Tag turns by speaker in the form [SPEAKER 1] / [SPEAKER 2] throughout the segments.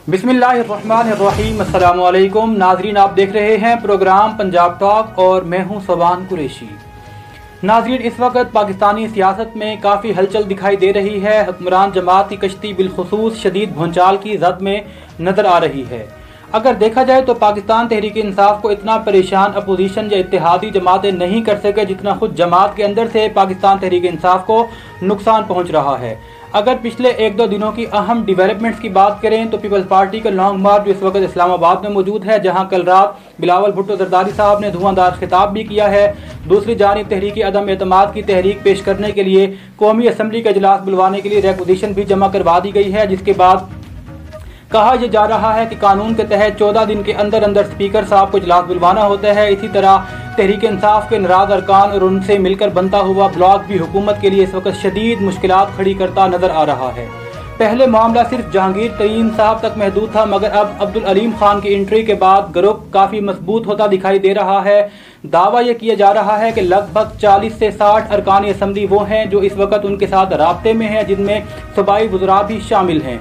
[SPEAKER 1] बिस्मिल्लाहिर्रहमानिर्रहीम। अस्सलाम वालेकुम नाजरीन, आप देख रहे हैं प्रोग्राम पंजाब टॉक और मैं हूं सोबान कुरैशी। नाजरीन, इस वक्त पाकिस्तानी सियासत में काफ़ी हलचल दिखाई दे रही है। हुक्मरान जमात की कश्ती बिलखुसूस शदीद भूचाल की जद में नजर आ रही है। अगर देखा जाए तो पाकिस्तान तहरीक इंसाफ को इतना परेशान अपोजिशन या इत्तेहादी जमातें नहीं कर सके जितना खुद जमात के अंदर से पाकिस्तान तहरीक इंसाफ को नुकसान पहुंच रहा है। अगर पिछले एक दो दिनों की अहम डेवलपमेंट्स की बात करें तो पीपल्स पार्टी का लॉन्ग मार्च जो इस वक्त इस्लामाबाद में मौजूद है, जहां कल रात बिलावल भुट्टो जरदारी साहब ने धुआंधार खिताब भी किया है। दूसरी जानिब तहरीक अदम एतमाद की तहरीक पेश करने के लिए कौमी असम्बली का इजलास बुलवाने के लिए रेक्विजिशन भी जमा करवा दी गई है, जिसके बाद कहा यह जा रहा है कि कानून के तहत 14 दिन के अंदर अंदर स्पीकर साहब को इजलास बुलवाना होता है। इसी तरह तहरीक इंसाफ के नाराज अरकान और उनसे मिलकर बनता हुआ ब्लॉक भी हुकूमत के लिए इस वक्त शदीद मुश्किलात खड़ी करता नजर आ रहा है। पहले मामला सिर्फ जहांगीर तरीन साहब तक महदूद था, मगर अब अब्दुल अलीम खान की एंट्री के बाद ग्रुप काफ़ी मजबूत होता दिखाई दे रहा है। दावा यह किया जा रहा है कि लगभग 40 से 60 अरकान असम्बली वो हैं जो इस वक्त उनके साथ राब्ते में हैं, जिनमें सूबाई वज़रा भी शामिल हैं।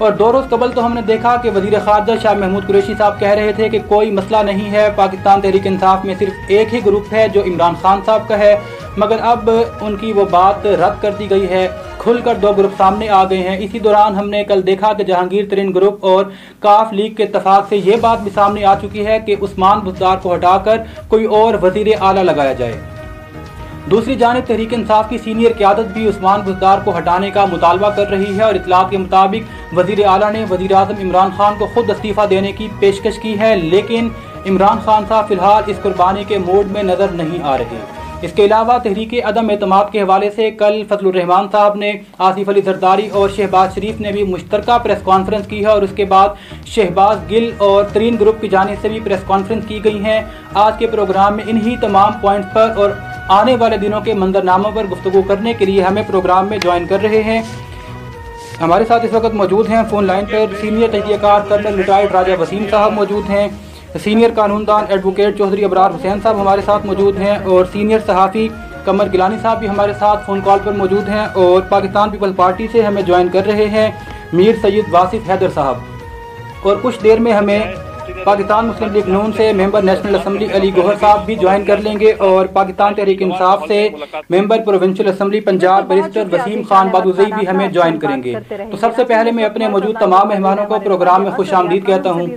[SPEAKER 1] और 2 रोज़ कबल तो हमने देखा कि वज़ीर ख़ारजा शाह महमूद कुरैशी साहब कह रहे थे कि कोई मसला नहीं है, पाकिस्तान तहरीक इंसाफ में सिर्फ एक ही ग्रुप है जो इमरान खान साहब का है। मगर अब उनकी वो बात रद्द कर दी गई है, खुलकर 2 ग्रुप सामने आ गए हैं। इसी दौरान हमने कल देखा कि जहांगीर तरीन ग्रुप और काफ लीग के इत्तफाक से ये बात भी सामने आ चुकी है कि उस्मान बुज़दार को हटाकर कोई और वज़ीर आला लगाया जाए। दूसरी जानिब तहरीक इंसाफ की सीनियर क़यादत भी उस्मान बुज़दार को हटाने का मुतालबा कर रही है और इतलात के मुताबिक वज़ीर आला ने वज़ीर आज़म इमरान खान को खुद इस्तीफ़ा देने की पेशकश की है, लेकिन इमरान खान साहब फिलहाल इस कुर्बानी के मोड में नज़र नहीं आ रहे। इसके अलावा तहरीक अदम एतमाद के हवाले से कल फजलुर रहमान साहब ने, आसिफ अली जरदारी और शहबाज शरीफ ने भी मुश्तरका प्रेस कॉन्फ्रेंस की है और उसके बाद शहबाज गिल और तरीन ग्रुप की जानिब से भी प्रेस कॉन्फ्रेंस की गई हैं। आज के प्रोग्राम में इन्हीं तमाम पॉइंट्स पर और आने वाले दिनों के मंजरनामों पर गुफ्तगू करने के लिए हमें प्रोग्राम में ज्वाइन कर रहे हैं। हमारे साथ इस वक्त मौजूद हैं फ़ोन लाइन पर सीनियर तहकीकाकार कर्नल रिटायर्ड राजा वसीम साहब मौजूद हैं, सीनियर कानूनदान एडवोकेट चौधरी अबरार हुसैन साहब हमारे साथ मौजूद हैं और सीनियर सहाफ़ी कमर गिलानी साहब भी हमारे साथ फ़ोन कॉल पर मौजूद हैं। और पाकिस्तान पीपल्स पार्टी से हमें ज्वाइन कर रहे हैं मीर सैयद वासिफ हैदर साहब। और कुछ देर में हमें पाकिस्तान मुस्लिम लीग नून से member national assembly Ali Gohar साहब भी ज्वाइन कर लेंगे और पाकिस्तान तहरीक इंसाफ से member provincial assembly Punjab barrister Waseem Khan Badozai भी हमें ज्वाइन करेंगे। तो सबसे पहले मैं अपने मौजूद तमाम मेहमानों को प्रोग्राम में खुशामदीद कहता हूँ।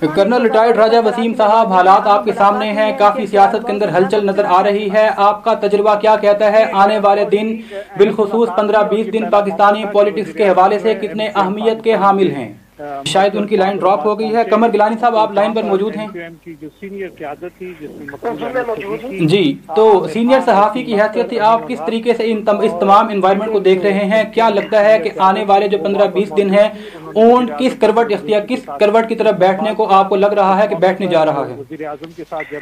[SPEAKER 1] कर्नल रिटायर्ड राजा वसीम साहब, हालात आपके सामने हैं, काफ़ी सियासत के अंदर हलचल नजर आ रही है, आपका तजुर्बा क्या कहता है? आने वाले दिन बिलखुसूस 15-20 दिन पाकिस्तानी पॉलिटिक्स के हवाले से कितने अहमियत के हामिल हैं? शायद उनकी लाइन ड्रॉप हो गई है। कमर गिलानी साहब, आप लाइन पर मौजूद हैं?
[SPEAKER 2] जो सीनियर क़यादत थी जिसमें
[SPEAKER 1] जी, तो सीनियर सहाफ़ी की हैसियत से आप किस तरीके से इस तमाम इन्वायरमेंट को देख रहे हैं? क्या लगता है कि आने वाले जो 15-20 दिन हैं ऊंट किस करवट की तरफ बैठने को आपको लग रहा है कि बैठने जा रहा है?
[SPEAKER 2] वज़ीर आज़म के साथ जब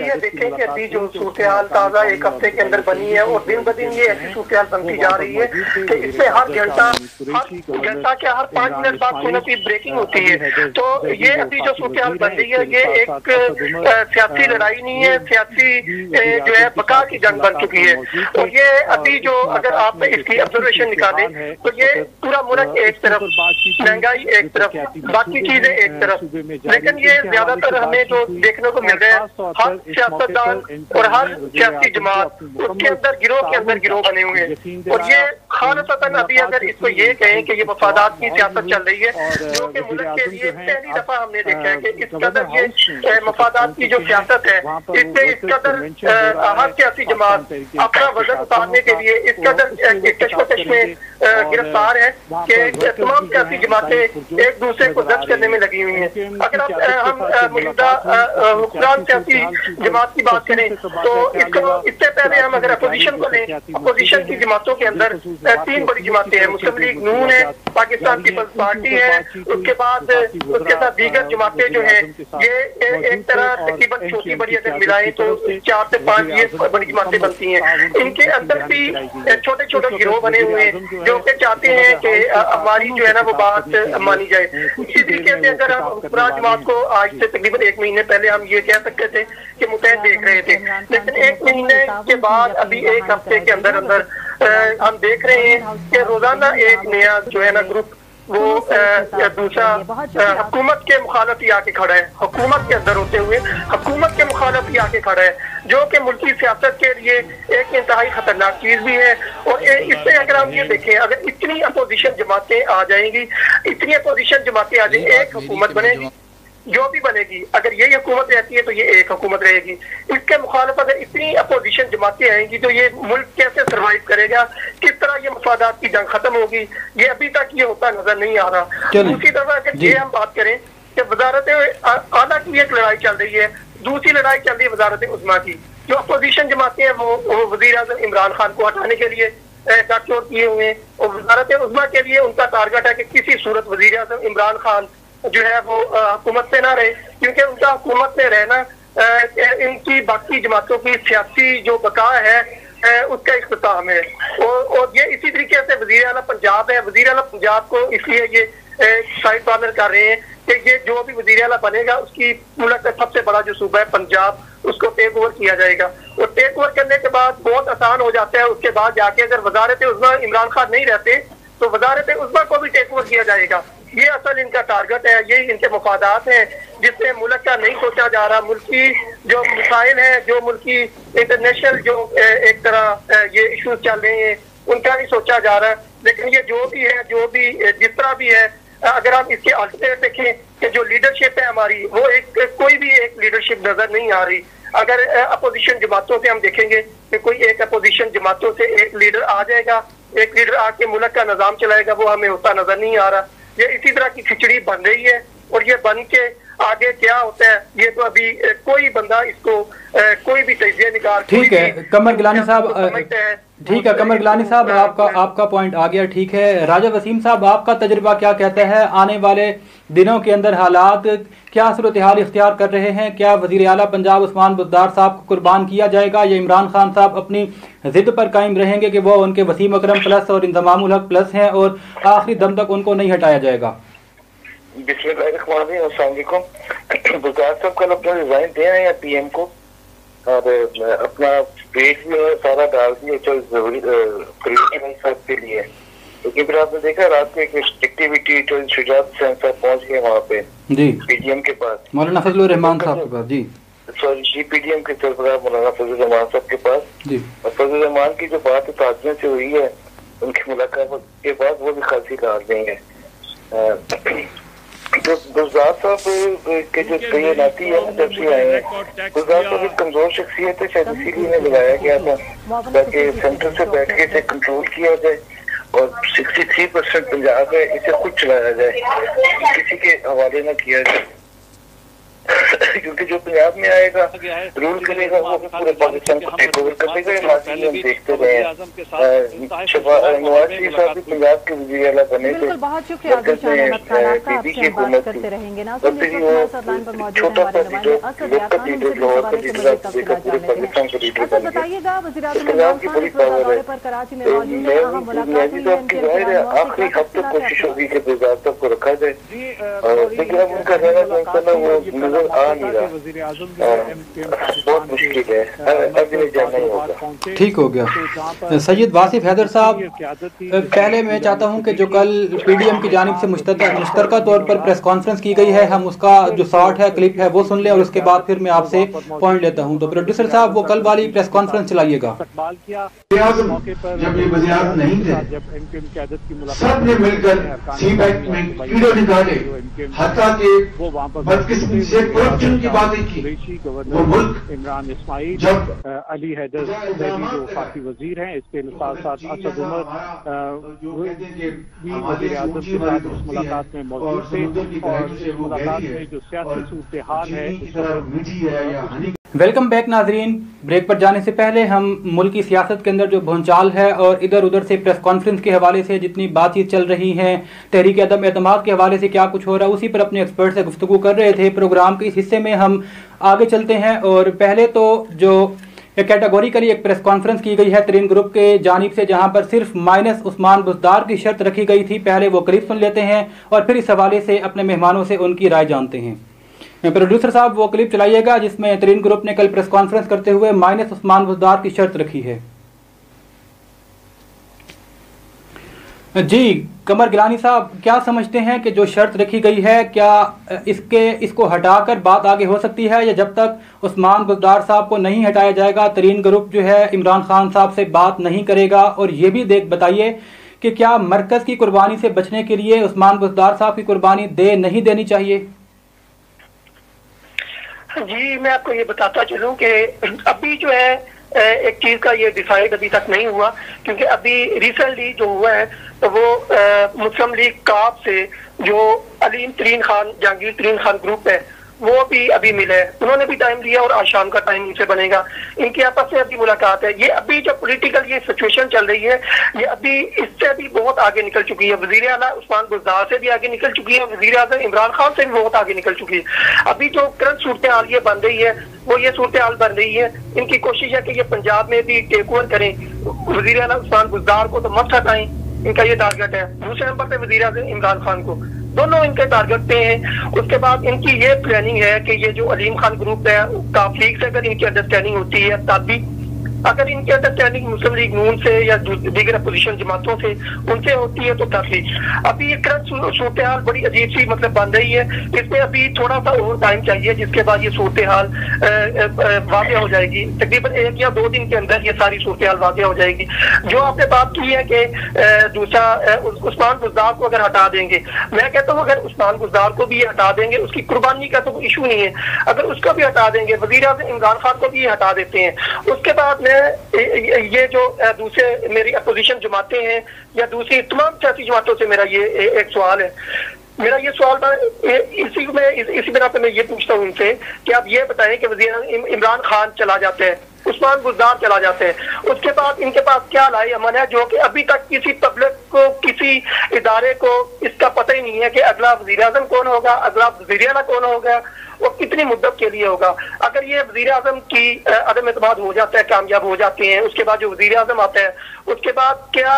[SPEAKER 3] ये देखें कि अभी जो सूरत-ए-हाल ताज़ा एक हफ्ते के अंदर बनी है और दिन ब दिन ये ऐसी सूरत-ए-हाल बनती जा रही है कि इससे हर घंटा क्या हर 5 मिनट बाद कोई ब्रेकिंग होती है। तो ये अभी जो सूरत-ए-हाल बन रही है ये एक सियासी लड़ाई नहीं है, सियासी जो है बका की जंग बन चुकी है। और ये अभी जो अगर आप इसकी ऑब्जर्वेशन निकालें तो ये पूरा मुल्क एक तरफ, महंगाई एक तरफ, बाकी चीजें एक तरफ, लेकिन ये ज्यादातर हमें जो देखने को मिल रहा है हर सियासतदान और हर सियासी जमात उसके अंदर गिरोह बने हुए हैं। और ये खानतन अभी अगर इसको ये कहें कि ये मफादात की सियासत चल रही है जो कि मुल्क के लिए पहली दफा हमने देखा है कि इस कदर ये मफादात की जो सियासत है इससे इस कदर हर सियासी जमात अपना वजन उतारने के लिए इस कदर कशमकश में गिरफ्तार है कि तमाम सियासी जमातें एक दूसरे को जब्त करने में लगी हुई हैं। अगर हम मौजूदा हुक्मरान सियासी जमात की बात करें तो इससे पहले हम अगर अपोजिशन को लें, अपोजिशन की जमातों के अंदर 3 बड़ी जमातें हैं, मुस्लिम लीग नून है, पाकिस्तान पीपल्स पार्टी है, उसके बाद उसके साथ दीगर जमातें जो है ये एक तरह तकरीबन छोटी बड़ी अगर मिलाएं तो 4 से 5 ये बड़ी जमातें बनती हैं। इनके अंदर भी छोटे छोटे गिरोह बने हुए हैं जो कि चाहते हैं कि हमारी जो है ना वो बात मानी जाए। इसी तरीके से अगर हम हुक्मरान जमात को आज से तकरीबन 1 महीने पहले हम ये कह सकते थे कि मुतहद देख रहे थे, लेकिन 1 महीने के बाद अभी 1 हफ्ते के अंदर अंदर हम देख रहे हैं कि रोजाना एक नया जो है ना ग्रुप वो दूसरा हुकूमत के मुखालफ ही आके खड़ा है, हुकूमत के अंदर होते हुए हुकूमत के मुखालफ ही आके खड़ा है, जो कि मुल्की सियासत के लिए एक इंतहाई खतरनाक चीज भी है। और इससे अगर हम ये देखें, अगर इतनी अपोजिशन जमातें आ जाएंगी, इतनी अपोजिशन जमातें आ जाएंगी, एक हुकूमत बनेगी, जो भी बनेगी, अगर यही हुकूमत रहती है तो ये एक हुकूमत रहेगी। इसके मुखालिफ अगर इतनी अपोजिशन जमातें आएंगी तो ये मुल्क कैसे सर्वाइव करेगा, किस तरह ये मफादात की जंग खत्म होगी, ये अभी तक ये होता नजर नहीं आ रहा। दूसरी तरफ अगर ये हम बात करें कि वजारत आला की एक लड़ाई चल रही है, दूसरी लड़ाई चल रही है वजारत उज़्मा की। जो अपोजिशन जमातें हैं वो वज़ीर आज़म इमरान खान को हटाने के लिए गठजोड़ किए हुए हैं, और वजारत उज़्मा के लिए उनका टारगेट है कि किसी सूरत वज़ीर आज़म इमरान खान जो है वो हुकूमत से ना रहे, क्योंकि उनका हुकूमत में रहना इनकी बाकी जमातों की सियासी जो बका है उसका इख्तिताम है। और ये इसी तरीके से वज़ीर आला पंजाब है, वज़ीर आला पंजाब को इसलिए ये साइड कॉर्नर कर रहे हैं कि ये जो भी वज़ीर आला बनेगा उसकी मुल्क का सबसे बड़ा जो सूबा है पंजाब, उसको टेक ओवर किया जाएगा। और टेक ओवर करने के बाद बहुत आसान हो जाता है, उसके बाद जाके अगर वजारत उज़्मा इमरान खान नहीं रहते तो वजारत उज़्मा को भी टेक ओवर किया जाएगा। ये असल इनका टारगेट है, ये इनके मफादात हैं जिससे मुल्क का नहीं सोचा जा रहा। मुल्की जो मसाइल हैं, जो मुल्की इंटरनेशनल जो एक तरह ये इशूज चल रहे हैं उनका नहीं सोचा जा रहा। लेकिन ये जो भी है, जो भी जिस तरह भी है, अगर हम इसके अल्टरनेट देखें कि जो लीडरशिप है हमारी, वो कोई भी एक लीडरशिप नजर नहीं आ रही। अगर अपोजिशन जमातों से हम देखेंगे कि कोई एक अपोजिशन जमातों से एक लीडर आ जाएगा, एक लीडर आके मुल्क का निजाम चलाएगा, वो हमें होता नजर नहीं आ रहा। ये इसी तरह की खिचड़ी बन रही है, और ये बन के आगे क्या होता है ये तो अभी कोई बंदा इसको कोई भी तजिया निकाल।
[SPEAKER 1] ठीक है कमर गिलानी साहब, ठीक है कमर गिलानी साहब, आपका पॉइंट आ गया। ठीक है राजा वसीम साहब, आपका तजुर्बा क्या कहता है? आने वाले दिनों के अंदर हालात क्या सूरत हाल इख्तियार कर रहे हैं? क्या वज़ीर आला पंजाब उस्मान बुज़दार साहब को कुर्बान किया जाएगा, या इमरान खान साहब अपनी जिद पर कायम रहेंगे कि वो उनके वसीम अकरम प्लस और इंतज़ामुल हक प्लस हैं और आखिरी दम तक उनको नहीं हटाया जाएगा?
[SPEAKER 4] बिस्मिल्लाहिर्रहमानिर्रहीम। बुज़दार साहब कल अपना रिजाइन दे रहे हैं पीएम को, और अपना पेज में सारा डाल दिया जो जरूरी साहब के लिए। लेकिन फिर आपने देखा रात को एक एक्टिविटी जो शुजात साहब पहुंच गए वहाँ पे जी पीडीएम के पास, मौलाना फजलुर रहमान साहब के पास, जी सॉरी जी पीडीएम के सरबराह मौलाना फजलुर रहमान साहब के पास जी। और फजलुर रहमान की जो बात ताजियों से हुई है उनकी मुलाकात के बाद वो भी खासी डाल देंगे। तो गुलजार साहब के जो तैनाती है जब से आए हैं, गुलजार साहब एक कमजोर शख्सियत है, शायद इसीलिए इन्हें लगाया गया था ताकि सेंटर से बैठ के इसे कंट्रोल किया जाए, और 63% पंजाब है इसे खुद चलाया जाए, किसी के हवाले न किया जाए। क्योंकि जो पंजाब में आएगा रूल करेगा वो पूरे पाकिस्तान को टेक ओवर कर देगा। माजी में हम देखते रहे नवाज शरीफ साहब भी पंजाब के वज़ीर आला बने थे, बीबी की हुकूमत थी, और फिर वो छोटा सा लीडर लोकल लीडर लाहौर का लीडर देखा पूरे पाकिस्तान का लीडर बन गया। पंजाब की बड़ी पावर है। नाजी साहब की जाहिर है आखिरी हद तक कोशिश होगी कि गुलजार साहब को रखा जाए, लेकिन अब उनका रहना करना वो आ नहीं रहा, बहुत मुश्किल है, अभी जाना ही होगा।
[SPEAKER 1] ठीक हो गया। सैयद वासिफ हैदर साहब, पहले मैं चाहता हूं कि जो कल पीडीएम की जानिब से मुश्तरका तौर पर प्रेस कॉन्फ्रेंस की गई है, हम उसका जो शॉर्ट है क्लिप है वो सुन लें, और उसके बाद फिर मैं आपसे पॉइंट लेता हूं। तो प्रोड्यूसर साहब वो कल वाली प्रेस कॉन्फ्रेंस चलाइएगा।
[SPEAKER 5] जब ये वज़ीर नहीं थे, सब ने मिलकर सीबैक में कीड़े निकाले, हत्ता के बदकिस्मती से करप्शन की बातें की। वो मुल्क
[SPEAKER 2] इमरान इस्माइल
[SPEAKER 5] जब
[SPEAKER 2] अली हैदर जो काफी वजीर हैं, इसके साथ साथ असद उमर भी वज़ीर आज़म के साथ उस मुलाकात में मौजूद थे, और इस मुलाकात में जो सियासी सूरत हाल है।
[SPEAKER 1] वेलकम बैक नाजरीन। ब्रेक पर जाने से पहले हम मुल्क की सियासत के अंदर जो भूचाल है और इधर उधर से प्रेस कॉन्फ्रेंस के हवाले से जितनी बातचीत चल रही है, तहरीक अदम एतमाद के हवाले से क्या कुछ हो रहा है, उसी पर अपने एक्सपर्ट से गुफ्तगू कर रहे थे। प्रोग्राम के इस हिस्से में हम आगे चलते हैं, और पहले तो जो कैटेगोरिकली एक प्रेस कॉन्फ्रेंस की गई है तरीन ग्रुप के जानिब से, जहां पर सिर्फ माइनस उस्मान बुज़दार की शर्त रखी गई थी। पहले वो क्लिप सुन लेते हैं और फिर इस हवाले से अपने मेहमानों से उनकी राय जानते हैं। प्रोड्यूसर साहब वो क्लिप चलाइएगा जिसमें तरीन ग्रुप ने कल प्रेस कॉन्फ्रेंस करते हुए माइनस उस्मान बुज़दार की शर्त रखी है। जी कमर गिलानी साहब, क्या समझते हैं कि जो शर्त रखी गई है, क्या इसको हटाकर बात आगे हो सकती है, या जब तक उस्मान बुज़दार साहब को नहीं हटाया जाएगा तरीन ग्रुप जो है इमरान खान साहब से बात नहीं करेगा? और ये भी बताइए कि क्या मरकज की कुर्बानी से बचने के लिए उस्मान बुज़दार साहब की कुर्बानी नहीं देनी चाहिए?
[SPEAKER 3] जी मैं आपको ये बताता चलूं कि अभी जो है एक चीज का ये डिसाइड अभी तक नहीं हुआ, क्योंकि अभी रिसेंटली जो हुआ है तो वो मुस्लिम लीग काफ से जो अलीम तरीन खान, जहांगीर तरीन खान ग्रुप है वो भी अभी मिले हैं। उन्होंने भी टाइम दिया और आज शाम का टाइम इनसे बनेगा। इनकी आपस में अभी मुलाकात है। ये अभी जो पॉलिटिकल ये सिचुएशन चल रही है ये अभी इससे भी बहुत आगे निकल चुकी है। वजीर आला उस्मान बुज़दार से भी आगे निकल चुकी है, वजीर आज़म इमरान खान से भी बहुत आगे निकल चुकी है। अभी जो करंट सूरत हाल ये बन रही है वो ये सूरत हाल बन रही है। इनकी कोशिश है कि ये पंजाब में भी टेक ओवर करें। वजीर आला उस्मान बुज़दार को तो मत हटाएं, इनका ये टारगेट है। दूसरे नंबर पे वजीर आज़म इमरान खान को, दोनों इनके टारगेट पे हैं। उसके बाद इनकी ये प्लानिंग है कि ये जो अलीम खान ग्रुप है काफ लीग से अगर इनकी अंडरस्टैंडिंग होती है, तभी अगर इनकी अंडरस्टैंडिंग मुस्लिम लीग नून से या दीगर अपोजिशन जमातों से उनसे होती है तो काफी। अभी ये करंट सूरत हाल बड़ी अजीब सी मतलब बन रही है। इसमें अभी थोड़ा सा और टाइम चाहिए, जिसके बाद ये सूरत हाल वाक़या हो जाएगी। तकरीबन 1 या 2 दिन के अंदर ये सारी सूरत हाल वाक़या हो जाएगी। जो आपने बात की है कि दूसरा उस्मान बुज़दार को अगर हटा देंगे, मैं कहता हूँ अगर उस्मान बुज़दार को भी हटा देंगे, उसकी कुर्बानी का तो कोई इशू नहीं है। अगर उसको भी हटा देंगे, वज़ीर आज़म इमरान खान को भी हटा देते हैं, उसके बाद ये जो दूसरे मेरी अपोजिशन जमातें हैं या दूसरी तमाम सियासी जमातों से मेरा ये एक सवाल है। मेरा ये सवाल इसी बिना पे मैं ये पूछता हूँ इनसे कि आप ये बताएं कि वज़ीर इमरान खान चला जाते हैं, उस्मान बुज़दार चला जाते हैं, उसके बाद इनके पास क्या लाए अमन है जो कि अभी तक किसी पब्लिक को, किसी इदारे को इसका पता ही नहीं है कि अगला वज़ीर आज़म कौन होगा, अगला वज़ीर आला कौन होगा, वो कितनी मुद्दत के लिए होगा। अगर ये वज़ीर आज़म की अदम एतमाद हो जाता है, कामयाब हो जाते हैं, उसके बाद जो वज़ीर आज़म आता है उसके बाद क्या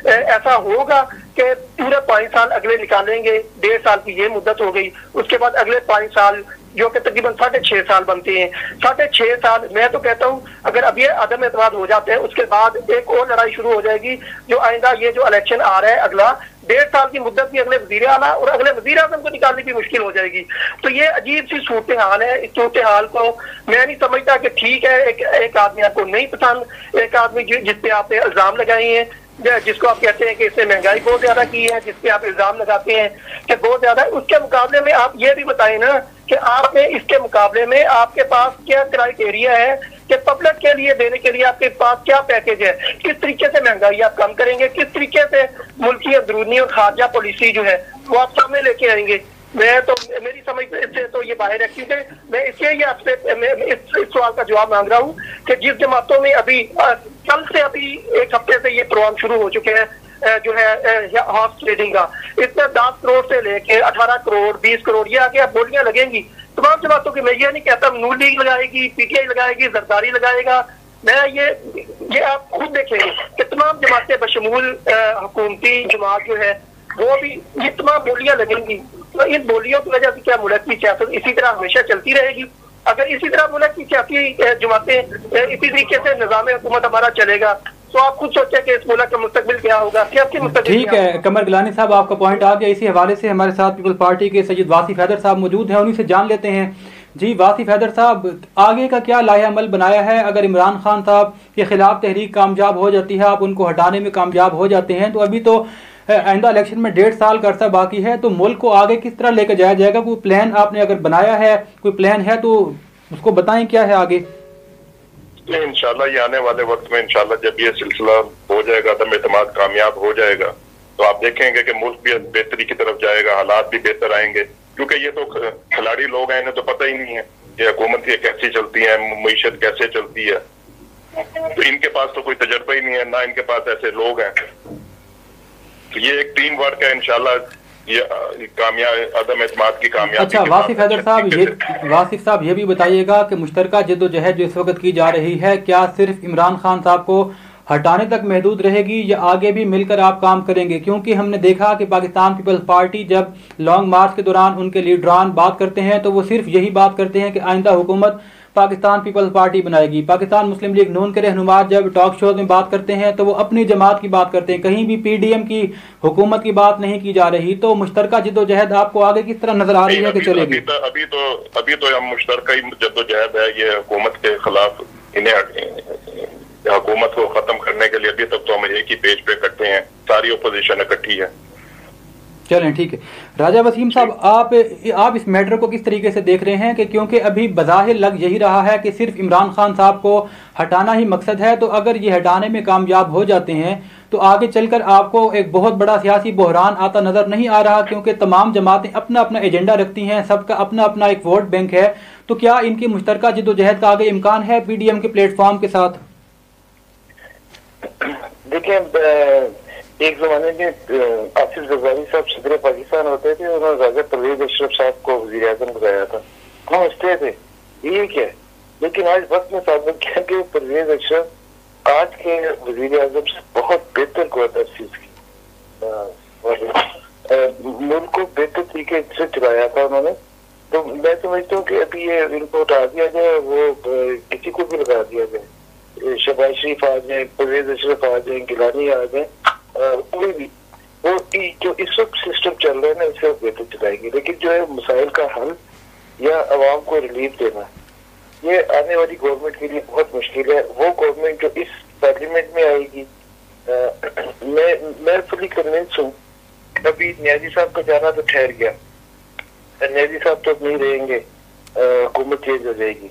[SPEAKER 3] ऐसा होगा कि पूरे 5 साल अगले निकालेंगे? 1.5 साल की ये मुद्दत हो गई, उसके बाद अगले 5 साल जो कि तकरीबन 6.5 साल बनते हैं। 6.5 साल मैं तो कहता हूँ अगर अब ये अदम एतमाद हो जाते हैं उसके बाद एक और लड़ाई शुरू हो जाएगी। जो आइंदा ये जो इलेक्शन आ रहा है अगला 1.5 साल की मुद्दत भी अगले वज़ीर आला और अगले वज़ीर आज़म को निकालनी भी मुश्किल हो जाएगी। तो ये अजीब सी सूरत हाल है। इस सूरत हाल को मैं नहीं समझता कि ठीक है एक आदमी आपको नहीं पसंद, एक आदमी जिसपे आपने इल्जाम लगाए हैं, जिसको आप कहते हैं कि इसने महंगाई बहुत ज्यादा की है, जिसपे आप इल्जाम लगाते हैं कि बहुत ज्यादा, उसके मुकाबले में आप ये भी बताएं ना कि आपने इसके मुकाबले में आपके पास क्या क्राइटेरिया है कि पब्लिक के लिए देने के लिए आपके पास क्या पैकेज है, किस तरीके से महंगाई आप कम करेंगे, किस तरीके से मुल्क की अंदरूनी और खारजा पॉलिसी जो है वो आप सामने लेके आएंगे। मैं तो मेरी समझ से तो ये बाहर है, क्योंकि मैं इसलिए ये आपसे इस सवाल का जवाब मांग रहा हूँ कि जिस जमातों में अभी कल से अभी 1 हफ्ते से ये प्रोग्राम शुरू हो चुके हैं जो है हॉर्स ट्रेडिंग का, इसमें 10 करोड़ से लेके 18 करोड़ 20 करोड़ ये आगे बोलियां लगेंगी तमाम जमातों की। मैं ये नहीं कहता नून लीग लगाएगी, पीटीआई लगाएगी, जरदारी लगाएगा, मैं ये आप खुद देखेंगे कि तमाम जमातें बशमूल हुकूमती जमात जो है वो भी ये तमाम बोलियां लगेंगी। तो इन बोलियों की वजह से क्या मुल्क की सियासत इसी तरह हमेशा चलती रहेगी? अगर इसी तरह मुल्क की सियासी जमातें इसी तरीके से निज़ाम हुकूमत हमारा चलेगा तो आप खुद सोचें कि इस मुल्क का मुस्तकबिल क्या होगा, सियासी मुस्तकबिल।
[SPEAKER 1] ठीक है कमर गिलानी साहब, आपका पॉइंट आ गया। इसी हवाले से हमारे साथ पीपल पार्टी के सैयद वासिफ हैदर साहब मौजूद हैं, उन्हीं से जान लेते हैं। जी वासिफ हैदर साहब, आगे का क्या लाया अमल बनाया है? अगर इमरान खान साहब के खिलाफ तहरीक कामयाब हो जाती है, आप उनको हटाने में कामयाब हो जाते हैं, तो अभी तो आइंदा इलेक्शन में 1.5 साल का अर्सा बाकी है, तो मुल्क को आगे किस तरह लेकर जाया जाएगा? कोई प्लान आपने अगर बनाया है, कोई प्लान है तो उसको बताएं क्या है आगे?
[SPEAKER 4] इंशाल्लाह ये आने वाले वक्त में इंशाल्लाह जब ये सिलसिला हो जाएगा, अदम एतमाद कामयाब हो जाएगा, तो आप देखेंगे कि मुल्क भी बेहतरी की तरफ जाएगा, हालात भी बेहतर आएंगे। क्योंकि ये तो खिलाड़ी लोग हैं, इन्हें तो पता ही नहीं है कि हुकूमत ये कैसी चलती है, मईशत कैसे चलती है, तो इनके पास तो कोई तजर्बा ही नहीं है, ना इनके पास ऐसे लोग हैं। तो ये एक टीम वर्क है, इंशाल्लाह ये कामयाब अदम एतमाद की कामयाबी।
[SPEAKER 1] अच्छा वासिफ हैदर साहब ये भी बताइएगा कि मुश्तरका जद्दोजहद जो इस वक्त की जा रही है, क्या सिर्फ इमरान खान साहब को हटाने तक महदूद रहेगी या आगे भी मिलकर आप काम करेंगे? क्योंकि हमने देखा कि पाकिस्तान पीपल्स पार्टी जब लॉन्ग मार्च के दौरान उनके लीडरान बात करते हैं तो वो सिर्फ यही बात करते हैं कि आइंदा हुकूमत पाकिस्तान पीपल्स पार्टी बनाएगी। पाकिस्तान मुस्लिम लीग नून के रहनुमा जब टॉक शोज में बात करते हैं तो वो अपनी जमात की बात करते हैं, कहीं भी पीडीएम की हुकूमत की बात नहीं की जा रही। तो मुश्तरका जद्दोजहद आपको आगे किस तरह नजर आ रही है कि चलेगी?
[SPEAKER 4] अभी तो हम मुश्तरका जद्दोजहद है ये हुकूमत के खिलाफ, इन्हें हुकूमत को खत्म करने के लिए अभी तक तो हम एक ही पेज पे इकट्ठे हैं, सारी अपोजिशन इकट्ठी है।
[SPEAKER 1] चलें ठीक है। राजा वसीम साहब, आप इस मैटर को किस तरीके से देख रहे हैं कि क्योंकि अभी बज़ाहिर लग यही रहा है कि सिर्फ इमरान खान साहब को हटाना ही मकसद है, तो अगर ये हटाने में कामयाब हो जाते हैं तो आगे चलकर आपको एक बहुत बड़ा सियासी बहरान आता नजर नहीं आ रहा, क्योंकि तमाम जमातें अपना अपना एजेंडा रखती हैं, सबका अपना अपना एक वोट बैंक है। तो क्या इनकी मुश्तरका जद्दोजहद का आगे इम्कान है पीडीएम के प्लेटफॉर्म के साथ?
[SPEAKER 4] देखिए, एक जमाने में आसिफ जरदारी साहब सदर पाकिस्तान होते थे, उन्होंने राजा परवेज अशरफ साहब को वजीर आजम बनाया था, हम हंसते थे ये क्या है। लेकिन आज वक्त में साबित किया कि परवेज अशरफ आज के वजीर आजम से बहुत बेहतर क्वार्टर चीज की मुल्क को बेहतर तरीके से चलाया था उन्होंने। तो मैं समझता हूँ कि अभी ये इनको हटा दिया जाए, वो किसी को भी लगा दिया जाए, शहबाज शरीफ आ जाए, परवेज अशरफ आ जाए, गिलानी आ जाए, कोई भी वो जो इस वक्त सिस्टम चल रहा है ना इससे बेहतर चलाएगी। लेकिन जो है मसाइल का हल या अवाम को रिलीफ देना, ये आने वाली गवर्नमेंट के लिए बहुत मुश्किल है। वो गवर्नमेंट जो इस पार्लियामेंट में आएगी, मैं फुली कन्विंस हूँ। अभी न्याजी साहब का जाना तो ठहर गया, न्याजी साहब तो नहीं रहेंगे, हुकूमत चेंज हो जाएगी,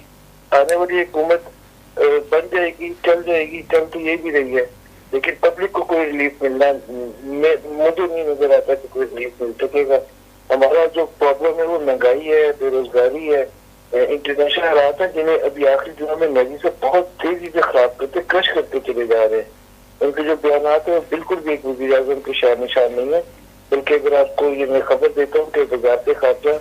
[SPEAKER 4] आने वाली हुकूमत बन जाएगी, चल जाएगी, चल तो ये भी रही है, लेकिन पब्लिक को कोई रिलीफ मिलना मुझे नहीं नजर आता कि कोई रिलीफ मिल सकेगा। हमारा जो प्रॉब्लम है वो महंगाई है, बेरोजगारी है, इंटरनेशनल हालात है, जिन्हें अभी आखिरी दिनों में नदी से बहुत तेजी से खराब करते, क्रश करते चले जा रहे हैं। उनके जो बयान है बिल्कुल भी एक वज़ीर आज़म के शान निशान नहीं है। बल्कि अगर आपको ये मैं खबर देता हूँ कि वज़ारत ख़ारजा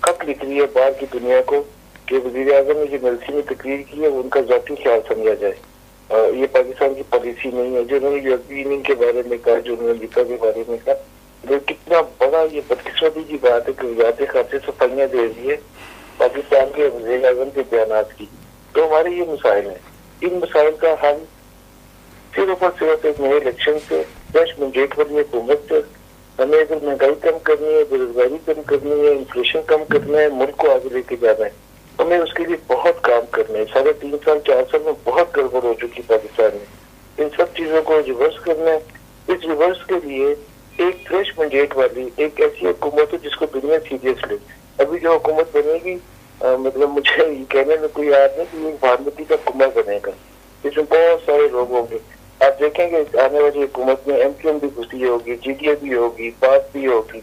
[SPEAKER 4] खत लिख रही है बाहर की दुनिया को कि वज़ीर आज़म ने जो मलसी में तकरीर की है वो उनका ज़ाती ख्याल समझा जाए। ये पाकिस्तान की पॉलिसी नहीं है। जो उन्होंने यूरोपीय यूनियन के बारे में कहा, जो उन्होंने अमेरिका के बारे में कहा, तो कितना बड़ा ये बदकिस्मती की बात है कि वज़ारत ख़ारजा सफाइयाँ दे रही है पाकिस्तान के वज़ीर आज़म के बयान की। तो हमारे ये मसाइल है, इन मसाइल का हल सिर्फ और सिर्फ एक नए इलेक्शन से, फ्रेश मैंडेट वाली हुकूमत से। हमें अगर महंगाई कम करनी है, बेरोजगारी कम करनी है, इन्फ्लेशन कम करना है, मुल्क को आगे लेके जाना है, हमें उसके लिए बहुत काम करना है। 3.5 साल 4 साल में बहुत गड़बड़ हो चुकी पाकिस्तान में। इन सब चीजों को रिवर्स करना है। इस रिवर्स के लिए एक फ्रेश मैंडेट वाली एक ऐसी हुकूमत हो जिसको दुनिया सीरियस ले। अभी जो हुकूमत बनेगी, मतलब मुझे ये कहने में कोई याद नहीं कि भानुमती का कुमार बनेगा, इसमें बहुत सारे लोग होंगे। आप देखेंगे आने वाली हुकूमत में MQM भी घुसी होगी, GDA भी होगी, पाक भी होगी,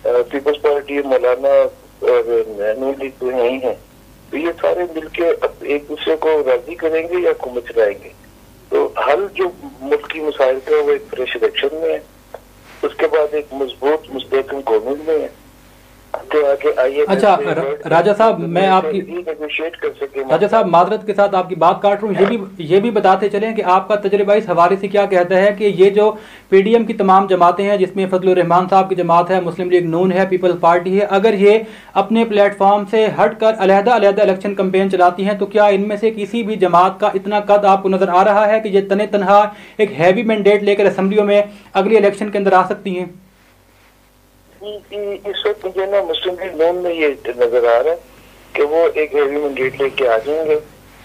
[SPEAKER 4] पीपल्स पार्टी, मौलाना और नून लीग तो यही है। तो ये सारे मिलके अब एक दूसरे को राजी करेंगे या हुकूमत चलाएंगे। तो हल जो मुल्क की मसाइल का वो एक फ्रेश इलेक्शन में है, उसके बाद एक मजबूत मुस्तहकम गवर्नमेंट में है।
[SPEAKER 1] अच्छा राजा साहब, मैं आपकी राजा साहब माजरत के साथ आपकी बात काट रहा हूँ, ये भी बताते चलें कि आपका तजर्बा इस हवाले से क्या कहता है कि ये जो पीडीएम की तमाम जमातें हैं, जिसमें फजलुर रहमान साहब की जमात है, मुस्लिम लीग नून है, पीपल्स पार्टी है, अगर ये अपने प्लेटफॉर्म से हटकर अलहदा इलेक्शन कैंपेन चलाती हैं तो क्या इनमें से किसी भी जमात का इतना कद आपको नजर आ रहा है कि ये तने तनहा एक हैवी मैंडेट लेकर असम्बलियों में अगली इलेक्शन के अंदर आ सकती हैं?
[SPEAKER 4] इस वक्त मुझे ना मुस्लिम लीग नून में ये नजर आ रहा है कि वो एक हैवी मैंडेट लेके आ जाएंगे।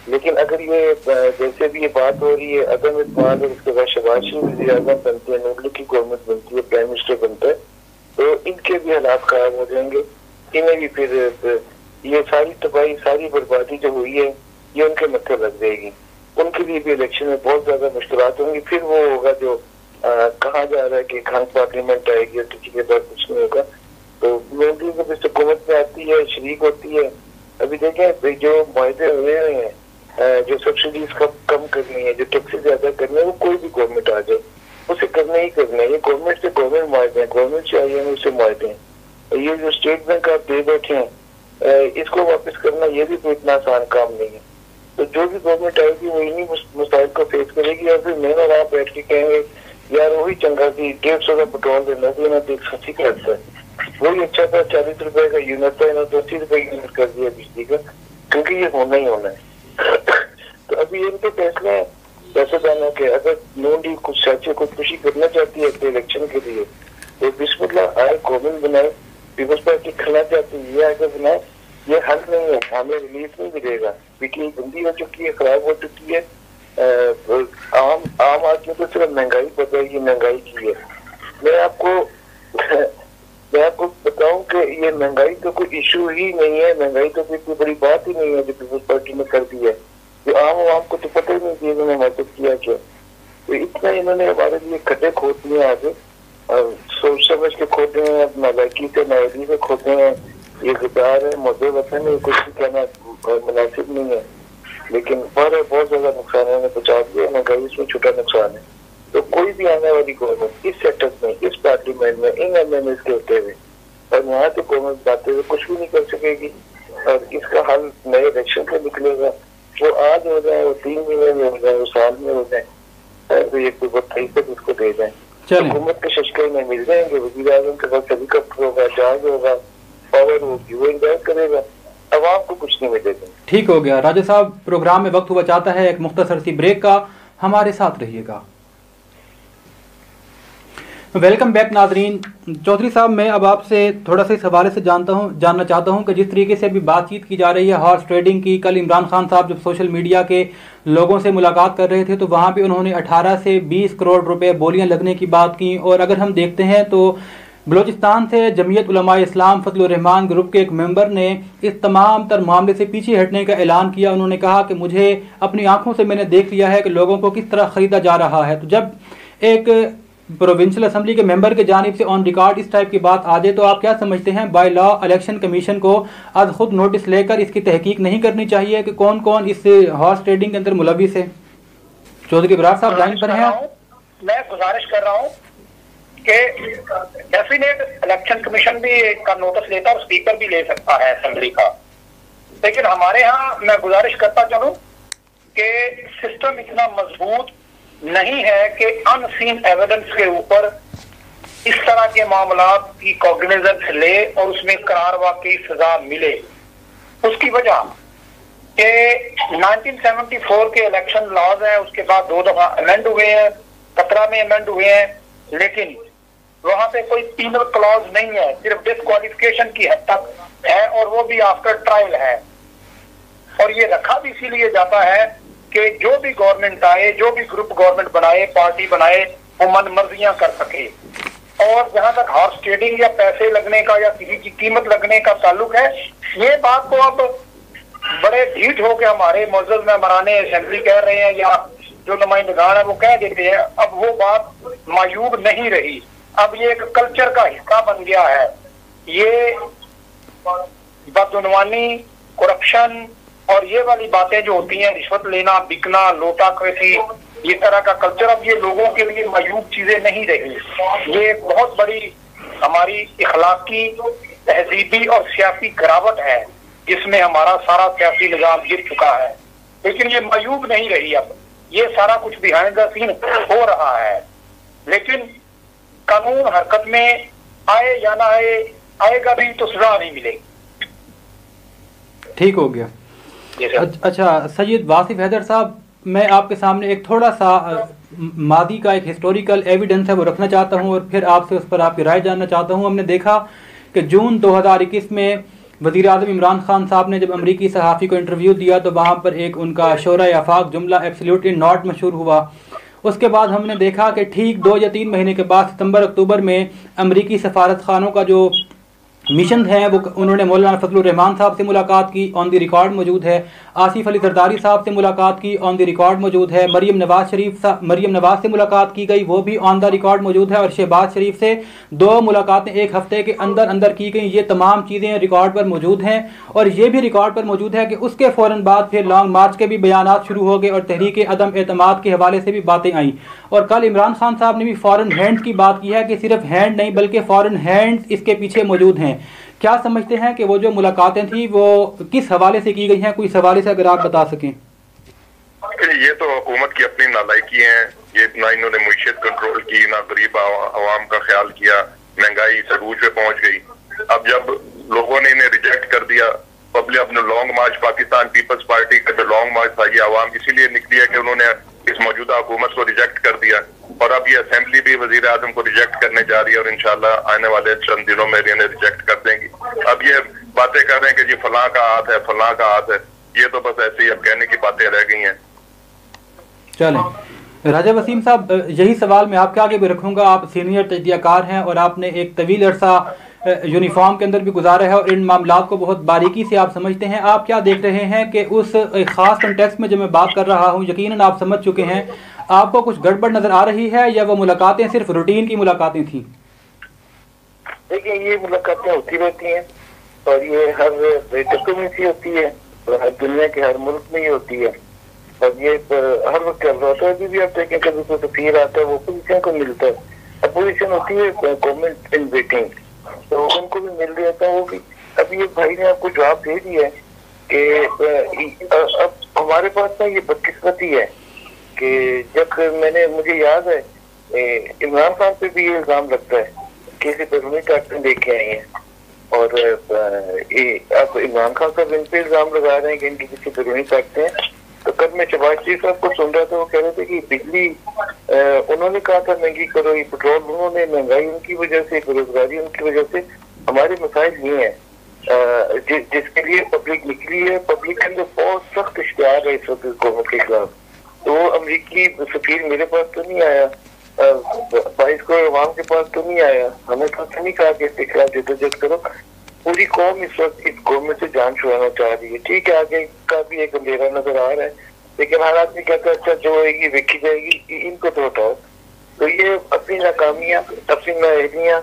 [SPEAKER 4] लेकिन अगर ये जैसे भी ये बात हो रही है, अदम इत्मीनान और उसके बाद शहबाज शरीफ वज़ीर आज़म बनते हैं, नून लीग की गवर्नमेंट बनती है, प्राइम मिनिस्टर बनता है, तो इनके भी हालात खराब हो जाएंगे। इन्हें भी फिर ये सारी तबाही, सारी बर्बादी जो हुई है ये उनके मत्थे लग जाएगी। उनके लिए भी इलेक्शन में बहुत ज्यादा मुश्किलात होंगी। फिर वो होगा जो कहा जा रहा है कि खान पार्लियामेंट आएगी और किसी के बाद कुछ नहीं होगा। तो मोदी जब इस हुकूमत में आती है, शरीक होती है, अभी देखें जो मुआहदे हुए हैं, जो सब्सिडीज कम करनी है, जो टैक्सेस ज्यादा करने है, वो कोई भी गवर्नमेंट आ जाए उसे करने ही करने है। ये गवर्नमेंट से गवर्नमेंट मुआहदे हैं, गवर्नमेंट से आई उससे मुआहदे हैं। ये जो स्टेट बैंक आप दे बैठे हैं, इसको वापस करना ये भी कोई इतना आसान काम नहीं है। तो जो भी गवर्नमेंट आएगी वो इन्हीं मसाइल को फेस करेगी। और फिर मैं और आप बैठ के कहेंगे यार वही चंगा थी, 150 का पेट्रोल देना देना तो 180 का है, वही अच्छा था, 40 रुपए का यूनिट था, इन्होंने 80 रुपए यूनिट कर दिया बिजली का। क्योंकि ये होना ही होना है। तो अभी इनके फैसले हैं सियासतदानों के। अगर नून लीग कुछ चाची को खुशी करना चाहती है अपने इलेक्शन के लिए तो बिस्मिल्लाह आए, गवर्नमेंट बनाए, पीपल्स पार्टी खिला चाहती है ये आगे बनाए। ये हल नहीं है, हमें रिलीफ नहीं मिलेगा। पीटीआई बंदी हो चुकी है, खराब हो चुकी है। आम आदमी को सिर्फ महंगाई पता है, महंगाई की है। मैं आपको बताऊं कि ये महंगाई तो कोई इशू ही नहीं है, महंगाई तो कोई बड़ी बात ही नहीं है जो पीपल्स पार्टी ने कर दी है। जो आम को तो पता ही नहीं कि इन्होंने मदद किया क्या। तो इतना इन्होंने हमारे लिए खड्डे खोद दिए आगे, सोच समझ के खोदे हैं, नालायकी से नायरी से खोदे हैं। ये गद्दार है, मुद्दे वतन है, कुछ भी कहना मुनासिब नहीं है। लेकिन पर बहुत ज्यादा नुकसान है, पहुंचा दिया। महंगाई इसमें छोटा नुकसान है। तो कोई भी आने वाली गवर्नमेंट इस सेटअप में, इस पार्लियामेंट में, इन एमएनएस के होते हुए और यहाँ से गवर्नमेंट बातें हुए कुछ भी नहीं कर सकेगी। और इसका हल नए इलेक्शन से निकलेगा। वो आज हो जाए, वो 3 महीने में हो जाए, वो साल में हो जाए, तो ये कोई बताइए तक उसको दे जाए। हुकूमत के शशके में मिल जाएंगे, वज़ीर आज़म के पास हेलीकॉप्टर होगा, जहाज होगा, पावर होगी, वो इंतजार करेगा। अवाम को कुछ नहीं मिलेगा।
[SPEAKER 1] ठीक हो गया राजा साहब, प्रोग्राम में वक्त हुआ चाहता है एक मुख्तसर सी ब्रेक का, हमारे साथ रहिएगा। वेलकम बैक नाजरीन। चौधरी साहब, मैं अब आपसे थोड़ा सा इस हवाले से जानना चाहता हूं कि जिस तरीके से अभी बातचीत की जा रही है हॉर्स ट्रेडिंग की, कल इमरान खान साहब जब सोशल मीडिया के लोगों से मुलाकात कर रहे थे तो वहां पे उन्होंने 18 से 20 करोड़ रुपए बोलियां लगने की बात की। और अगर हम देखते हैं तो बलोचिस्तान से जमीयत उलमा इस्लाम फजलुर रहमान ग्रुप के एक मेंबर ने इस तमाम तर मामले से पीछे हटने का ऐलान किया। उन्होंने कहा कि मुझे अपनी आंखों से मैंने देख लिया है कि लोगों को किस तरह ख़रीदा जा रहा है। तो जब एक प्रोविंशियल असेंबली के मेंबर के जानिब से ऑन रिकॉर्ड इस टाइप की बात आ जाए तो आप क्या समझते हैं, बाय लॉ इलेक्शन कमीशन को आज खुद नोटिस लेकर इसकी तहकीक नहीं करनी चाहिए कि कौन कौन इस हॉर्स ट्रेडिंग के अंदर मुलविस है? चौधरी बरार साहब लाइन पर हैं।
[SPEAKER 3] मैं गुजारिश कर रहा हूँ कि डेफिनेट इलेक्शन कमीशन भी का नोटिस लेता और स्पीकर भी ले सकता है असेंबली का। लेकिन हमारे यहाँ मैं गुजारिश करता चलूं कि सिस्टम इतना मजबूत नहीं है कि अनसीन एविडेंस के ऊपर इस तरह के मामलात की कॉग्निजेंस ले और उसमें करार वाकई सजा मिले। उसकी वजह कि 1974 के इलेक्शन लॉज हैं, उसके बाद 2 दफा अमेंड हुए हैं, 17 में अमेंड हुए हैं, लेकिन वहां पे कोई पीनल क्लॉज नहीं है, सिर्फ डिस्क्वालिफिकेशन की हद तक है और वो भी आफ्टर ट्रायल है। और ये रखा भी इसीलिए जाता है कि जो भी गवर्नमेंट आए, जो भी ग्रुप गवर्नमेंट बनाए, पार्टी बनाए, वो मन मर्जियां कर सके। और जहां तक हॉर्स ट्रेडिंग या पैसे लगने का या किसी की कीमत लगने का ताल्लुक है, ये बात तो अब बड़े ढीठ होकर हमारे मौजूद में मराने असेंबली कह रहे हैं या जो नुमाइंदगान है वो कह देते हैं। अब वो बात मायूब नहीं रही, अब ये एक कल्चर का हिस्सा बन गया है। ये बदउनवानी, करप्शन और ये वाली बातें जो होती हैं, रिश्वत लेना, बिकना, लोटाक्रेसी, ये तरह का कल्चर अब ये लोगों के लिए मायूब चीजें नहीं रही। ये एक बहुत बड़ी हमारी इखलाकी, तहजीबी और सियासी गिरावट है जिसमें हमारा सारा सियासी निजाम गिर चुका है। लेकिन ये मायूब नहीं रही, अब ये सारा कुछ बिहाइंड द सीन हो रहा है। लेकिन कानून हरकत में आए या ना आए, आएगा भी तो सजा नहीं मिलेगी।
[SPEAKER 1] ठीक हो गया। अच्छा सैयद वासिफ हैदर साहब, मैं आपके सामने एक थोड़ा सा मादी का एक हिस्टोरिकल एविडेंस है वो रखना चाहता हूं और फिर आपसे उस पर आपकी राय जानना चाहता हूं। हमने देखा कि जून 2021 में वज़ीर आज़म इमरान खान साहब ने जब अमरीकी सहाफ़ी को इंटरव्यू दिया तो वहाँ पर एक उनका शोरा आफाक जुमला एब्सोल्युटली नॉट मशहूर हुआ। उसके बाद हमने देखा कि ठीक 2 या 3 महीने के बाद सितंबर-अक्टूबर में अमरीकी सफारत खानों का जो मिशन है वो उन्होंने मौलाना फजलुर रहमान साहब से मुलाकात की, ऑन द रिकॉर्ड मौजूद है। आसिफ अली जरदारी साहब से मुलाकात की, ऑन द रिकॉर्ड मौजूद है। मरियम नवाज से मुलाकात की गई, वो भी ऑन द रिकॉर्ड मौजूद है। और शहबाज शरीफ से 2 मुलाकातें 1 हफ्ते के अंदर अंदर की गई। ये तमाम चीज़ें रिकॉर्ड पर मौजूद हैं। और ये भी रिकॉर्ड पर मौजूद है कि उसके फ़ौरन बाद फिर लॉन्ग मार्च के भी बयानात शुरू हो गए और तहरीक अदम एतमाद के हवाले से भी बातें आईं। और कल इमरान खान साहब ने भी फॉरेन हैंड की बात की है कि सिर्फ हैंड नहीं बल्कि फॉरेन हैंड इसके पीछे मौजूद हैं। क्या समझते हैं कि वो जो मुलाकातें थी वो किस हवाले से की गई हैं? कोई हवाले से अगर आप बता सकें।
[SPEAKER 6] ये तो हुकूमत की अपनी नालायकी है। ये ना इन्होंने मुईशत कंट्रोल की, ना गरीब आवाम का ख्याल किया, महंगाई सरूज पे पहुंच गई। अब जब लोगों ने इन्हें रिजेक्ट कर दिया पब्लिक अपने लॉन्ग मार्च, पाकिस्तान पीपल्स पार्टी का जो लॉन्ग मार्च था, ये आवाम इसीलिए निकली है कि उन्होंने इस मौजूदा हुकूमत को रिजेक्ट कर दिया, और अब ये असेंबली भी वजीर आजम को रिजेक्ट करने जा रही है, और इंशाल्लाह आने वाले चंद दिनों में इन्हें रिजेक्ट कर देंगी। अब ये बातें कर रहे हैं कि जी फलां का हाथ है, फलां का हाथ है, ये तो बस ऐसे ही अब कहने की बातें रह गई हैं।
[SPEAKER 1] चलें राजा वसीम साहब, यही सवाल मैं आपके आगे भी रखूंगा। आप सीनियर तजदियाकार हैं और आपने एक तवील अरसा यूनिफॉर्म के अंदर भी गुजारा है और इन मामलात को बहुत बारीकी से आप समझते हैं। आप क्या देख रहे हैं कि उस ख़ास कंटेक्स्ट में जो मैं बात कर रहा हूं, यकीनन आप समझ चुके हैं, आपको कुछ गड़बड़ नज़र आ रही है या वो मुलाकातें सिर्फ रूटीन की मुलाकातें थी?
[SPEAKER 4] देखिए, ये मुलाकातें होती रहती हैं और ये हर बैठकों में सी होती है, हर दुनिया के हर मुल्क में ही होती है, और ये हर वक्त चल रहा होता है। अभी भी आप देखें, कभी कोई सफीर आता है, वो अपोजिशन को मिलता है, अपोजिशन होती है गवर्नमेंट इन वेटिंग, तो उनको भी मिल रहा था वो भी। अभी ये भाई ने आपको जवाब दे दिया है कि अब हमारे पास ना ये बदकिस्मती है कि जब मुझे याद है इमरान खान पे भी ये इल्जाम लगता है कि इसे बैरूनी ताकतें लेके आई हैं, और अब इमरान खान साहब इन पे इल्जाम लगा रहे हैं कि इनकी किसी बैरूनी ताकतें हैं। तो कल मैं शहबाज शरीफ साहब को सुन रहा था, वो कह रहे थे कि बिजली उन्होंने कहा था महंगी करो, ये पेट्रोल उन्होंने, महंगाई उनकी वजह से, बेरोजगारी उनकी वजह से, हमारे मसाइल ये हैं जिसके लिए पब्लिक निकली है। पब्लिक के अंदर बहुत सख्त इश्तिहार है इस वक्त हुकूमत के खिलाफ। तो अमरीकी सफीर मेरे पास तो नहीं आया, 22 को अवाम के पास तो नहीं आया, हमें तो नहीं कहा कि इसके खिलाफ जदोजहद करो। पूरी कौम इस वक्त इस गवर्नमेंट से जान छुड़ाना चाह रही है। ठीक है, आगे का भी एक अंधेरा नजर आ रहा है, लेकिन हर आदमी कहता है अच्छा जो होगी देखी जाएगी, इनको तो हटाओ। तो ये अपनी नाकामियां, अपनी नाअहलियां,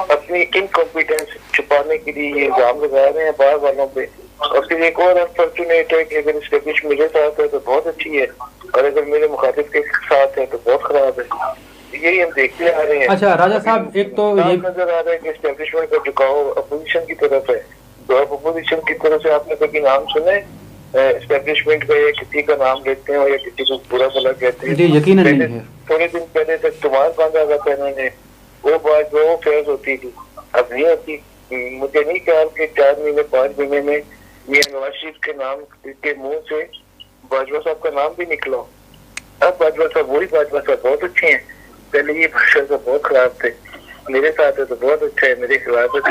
[SPEAKER 4] अपनी इनकॉम्पिटेंस छुपाने के लिए ये इल्जाम लगा रहे हैं बाहर वालों पे। और फिर एक और अनफॉर्चुनेट है कि अगर स्टेब्लिश मेरे साथ है तो बहुत अच्छी है, और अगर मेरे मुखातिब के साथ है तो बहुत खराब है। यही हम देखते आ रहे हैं।
[SPEAKER 1] अच्छा राजा साहब, एक तो ये
[SPEAKER 4] नजर आ रहा है कि एस्टेब्लिशमेंट का झुकाव अपोजिशन की तरफ है। तो अब अपोजिशन की तरफ से आपने कभी नाम सुने एस्टेब्लिशमेंट का, या किसी का नाम लेते हैं या किसी को बुरा भला कहते हैं?
[SPEAKER 1] यकीनन नहीं है।
[SPEAKER 4] थोड़े दिन पहले तक तुम्हार बांधा था इन्होंने, वो बात वो फेज होती थी, अब नहीं होती। मुझे नहीं ख्याल कि 4 महीने 5 महीने में मियां नवाज शरीफ के नाम के मुंह से बाजवा साहब का नाम भी निकला। अब बाजवा साहब वही बाजवा साहब बहुत अच्छे हैं, पहले ये भाषा तो बहुत खराब थे, मेरे साथ है तो बहुत अच्छा है, मेरे खिलाफ है।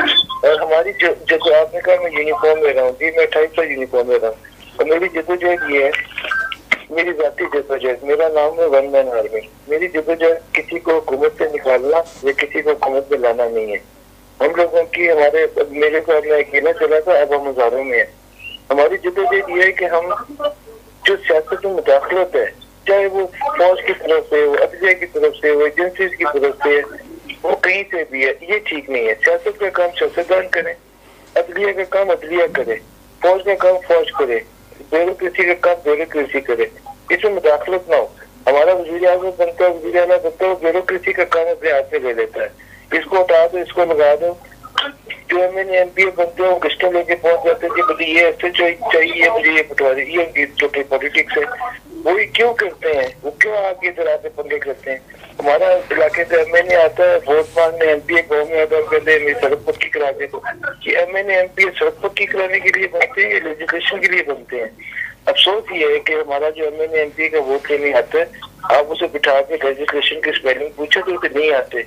[SPEAKER 4] और हमारी जो आपने कहा मैं यूनिफॉर्म ले रहा हूँ जी, मैं 2800 यूनिफॉर्म ले रहा हूँ, और मेरी जदोजहद ये है, मेरी जाती जदोजहद, मेरा नाम है वन मैन आर्मी। मेरी जदोजहद किसी को हुकूमत से निकालना या किसी को हुकूमत में लाना नहीं है। हम लोगों की मेरे साथ में अकेला चला था, अब हम हजारों में है। हमारी जदोजहद ये है कि हम जो सियासत में मुदाखलत है, चाहे वो फौज की तरफ से हो, अदलिया की तरफ से हो, एजेंसीज की तरफ से, वो कहीं से भी है, ये ठीक नहीं है। सियासत का काम सियासतदान करे, अदलिया का काम अदलिया करे, फौज का काम फौज करे, ब्यूरोक्रेसी का काम ब्यूरोक्रेसी करे, इसमें मुदाखलत ना हो। हमारा वज़ीर आज़म बनता है, वज़ीर आला बनता है, वो ब्यूरोक्रेसी का काम अपने हाथ में ले लेता है, इसको हटा दो, इसको लगा दो। जो MNA MPA बनते हैं वो किस्टों लेके पहुंच जाते हैं कि मुझे ये ऐसे चाहिए, मुझे ये पटवारी, ये जो पॉलिटिक्स है वही क्यों करते हैं, वो क्यों आगे इधर आके पंगे करते हैं। हमारा इलाके से MNA आता है वोट मांगने, MPA गाँव में आता है, कहते हैं सड़क पक्की करा दे। तो कि MNA MPA सड़क पक्की कराने के लिए बनते हैं या लेजिस्लेशन के लिए बनते हैं? अफसोस ये है कि हमारा जो MNA MPA का वोट लेने आता है, आप उसे बिठा के लेजिस्लेशन की स्पेलिंग पूछे तो उसे नहीं आते,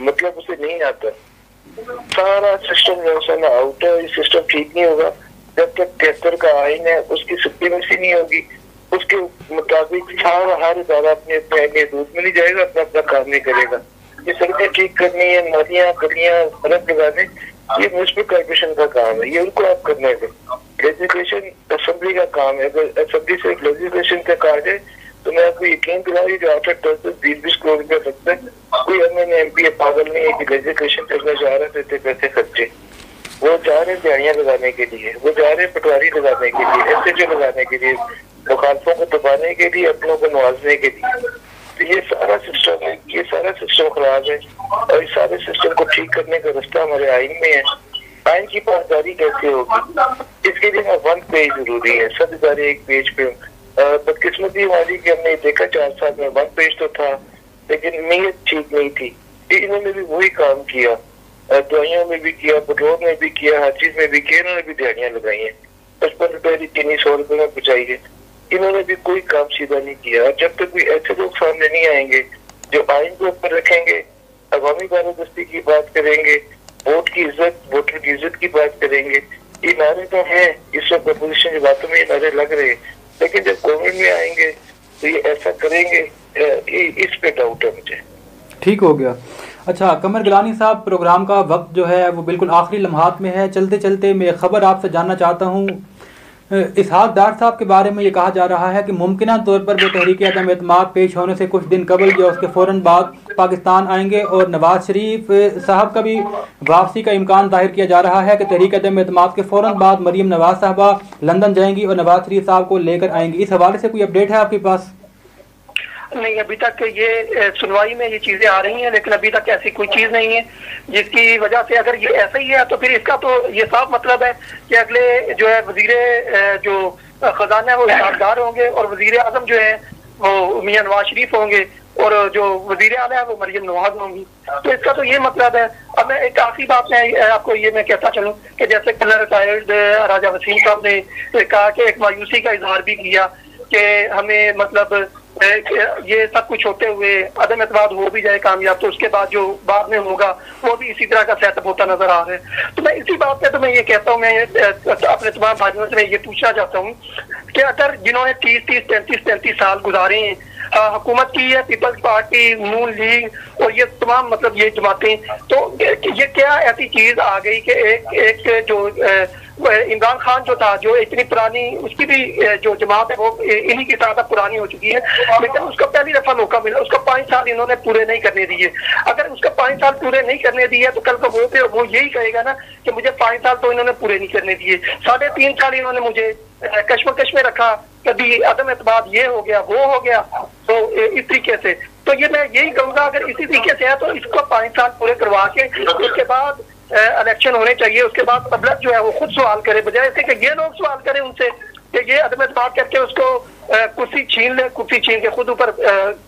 [SPEAKER 4] मतलब उसे नहीं आता। सारा सिस्टम जो है आउट है, सिस्टम ठीक नहीं होगा जब तक 73 का आइन है उसकी सुप्रीमेसी नहीं होगी। उसके मुताबिक सारा हर इदारा अपने अपने दूध में नहीं जाएगा, अपना अपना काम नहीं करेगा। ये सड़कें ठीक करनी है, नालियां गलियां सड़क लगाने, ये म्यूनिसिपल कॉर्पोरेशन का काम है, ये उनको आप करने दें। लेजिस्लेशन असेंबली का काम है। अगर असेंबली से एक लेजिस्लेशन का कार्य है तो मैं आपको यकीन दिलाऊंगी जो 8-8, 10-10, 20-20 करोड़ रुपया लगता है, कोई MNA MPA पागल नहीं है कि लेजिस्लेशन करने जा रहे थे इतने पैसे खर्चे। वो जा रहे हैं दिहाड़ियां लगाने के लिए, वो जा रहे हैं पटवारी लगाने के लिए, SHO लगाने के लिए, मुखालफों को दबाने के लिए, अपनों को नवाजने के लिए। तो ये सारा सिस्टम है, ये सारा सिस्टम खराब है, और इस सारे सिस्टम को ठीक करने का रास्ता हमारे आइन में है। आइन की पासदारी कैसे होगी, इसके लिए 1 पेज जरूरी है, सब इदारे 1 पेज पे। बदकिस्मती हमारी कि हमने देखा 4 साल में 1 पेज तो था, लेकिन नीयत ठीक नहीं थी। इन्होंने भी वही काम किया, दवाइयों में भी किया, पेट्रोल में भी किया, हर चीज में भी किया, इन्होंने भी दिहाड़ियां लगाई हैं। 55 रुपए चीनी 100 रुपए में पहुंचाई है। इन्होंने भी कोई काम सीधा नहीं किया। जब तक कोई ऐसे लोग सामने नहीं आएंगे जो आइन को ऊपर रखेंगे, अवामी बारादस्ती की बात करेंगे, वोट की इज्जत, वोटर की इज्जत की बात करेंगे, ये नारे तो हैं इस वक्त अपोजिशन की बातों में ये नारे लग रहे हैं, लेकिन जब गवर्नमेंट में आएंगे तो ये ऐसा करेंगे, इस पे डाउट है मुझे।
[SPEAKER 1] ठीक हो गया। अच्छा कमर गिलानी साहब, प्रोग्राम का वक्त जो है वो बिल्कुल आखिरी लम्हात में है। चलते चलते मैं खबर आपसे जानना चाहता हूँ, इसहाक डार साहब के बारे में ये कहा जा रहा है कि मुमकिन तौर पर वो तहरीक अदम एतमाद पेश होने से कुछ दिन कबल या उसके फ़ौरन बाद पाकिस्तान आएंगे, और नवाज शरीफ साहब का भी वापसी का इम्कान जाहिर किया जा रहा है कि तहरीक अदम एतमाद के फ़ौरन बाद मरीम नवाज साहबा लंदन जाएंगी और नवाज शरीफ साहब को लेकर आएंगी। इस हवाले से कोई अपडेट है आपके पास?
[SPEAKER 3] नहीं, अभी तक ये सुनवाई में ये चीजें आ रही हैं, लेकिन अभी तक ऐसी कोई चीज नहीं है जिसकी वजह से, अगर ये ऐसा ही है तो फिर इसका तो ये साफ मतलब है कि अगले जो है वजीर जो खजाना है वो इसहाक होंगे, और वजीर आजम जो है वो मियां नवाज शरीफ होंगे, और जो वजीर आला है वो मरियम नवाज होंगी। तो इसका तो ये मतलब है। अब मैं एक आखिरी बात में आपको ये मैं कहता चलूं कि जैसे कल रिटायर्ड राजा वसीम साहब ने कहा कि एक मायूसी का इजहार भी किया कि हमें मतलब ये सब कुछ होते हुए अदम एतमाद हो भी जाए कामयाब तो उसके बाद जो बाद में होगा वो भी इसी तरह का सेटअप होता नजर आ रहा है। तो मैं इसी बात पे तो मैं ये कहता हूँ, मैं अपने तमाम भाइयों से मैं ये पूछना चाहता हूँ कि अगर जिन्होंने 30-33 साल गुजारे हैं, हुकूमत की है पीपल्स पार्टी, नून लीग और ये तमाम मतलब ये जमातें, तो ये क्या ऐसी चीज आ गई कि एक जो इमरान खान जो था, जो इतनी पुरानी, उसकी भी जो जमात है वो इन्हीं की तरह पुरानी हो चुकी है, लेकिन उसको पहली दफा मौका मिला, उसका 5 साल इन्होंने पूरे नहीं करने दिए। अगर उसका 5 साल पूरे नहीं करने दिए तो कल को वो यही कहेगा ना कि मुझे 5 साल तो इन्होंने पूरे नहीं करने दिए, 3.5 साल इन्होंने मुझे कश्मकश में रखा, कभी अदम एतमाद ये हो गया वो हो गया। तो इस तरीके से तो ये मैं यही कहूंगा, अगर इसी तरीके से है तो इसको 5 साल पूरे करवा के उसके बाद इलेक्शन होने चाहिए। उसके बाद पब्लिक जो है वो खुद सवाल करे, बजाय से कि ये लोग सवाल करें उनसे कि ये अदम एतमाद करके उसको कुर्सी छीन ले, कुर्सी छीन के खुद ऊपर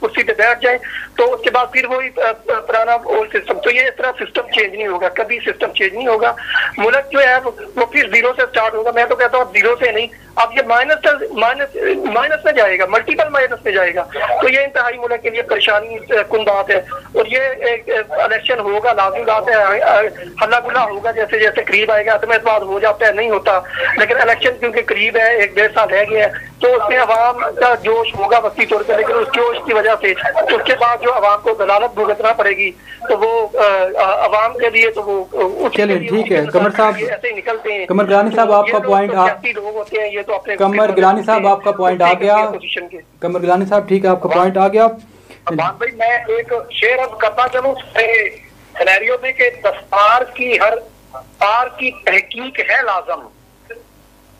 [SPEAKER 3] कुर्सी पे बैठ जाए, तो उसके बाद फिर वही पुराना ओल्ड सिस्टम। तो ये इस तरह सिस्टम चेंज नहीं होगा, कभी सिस्टम चेंज नहीं होगा। मुल्क जो है वो फिर जीरो से स्टार्ट होगा। मैं तो कहता हूँ जीरो से नहीं, अब ये माइनस में जाएगा, मल्टीपल माइनस में जाएगा। तो ये इंतहाई मुल्क के लिए परेशानी कुन बात है। और ये इलेक्शन होगा, लाजमी बात है, हल्ला गुल्ला होगा जैसे जैसे करीब आएगा। अदम एतमाद हो जाता है, नहीं होता, लेकिन इलेक्शन क्योंकि करीब है, 1-1.5 साल रह गया है, तो उसमें अवाम का जोश होगा वक्ती तौर पर, लेकिन उस जोश की वजह से उसके बाद जो अवाम को दलालत भुगतना पड़ेगी तो वो अवाम के लिए तो वो
[SPEAKER 1] चलिए ठीक है। कमर साहब
[SPEAKER 3] ऐसे ही निकलते हैं।
[SPEAKER 1] कमर गिलानी साहब आपका पॉइंट
[SPEAKER 3] लोग होते हैं ये तो अपने
[SPEAKER 1] कमर गिलानी साहब आपका पॉइंट आ गया। कमर गिलानी साहब ठीक है, आपका पॉइंट आ गया।
[SPEAKER 2] भाई मैं एक शेर अब करना चलूं सिनेरियो में कि दस्तार की हर तार की तहकीक है लाजम,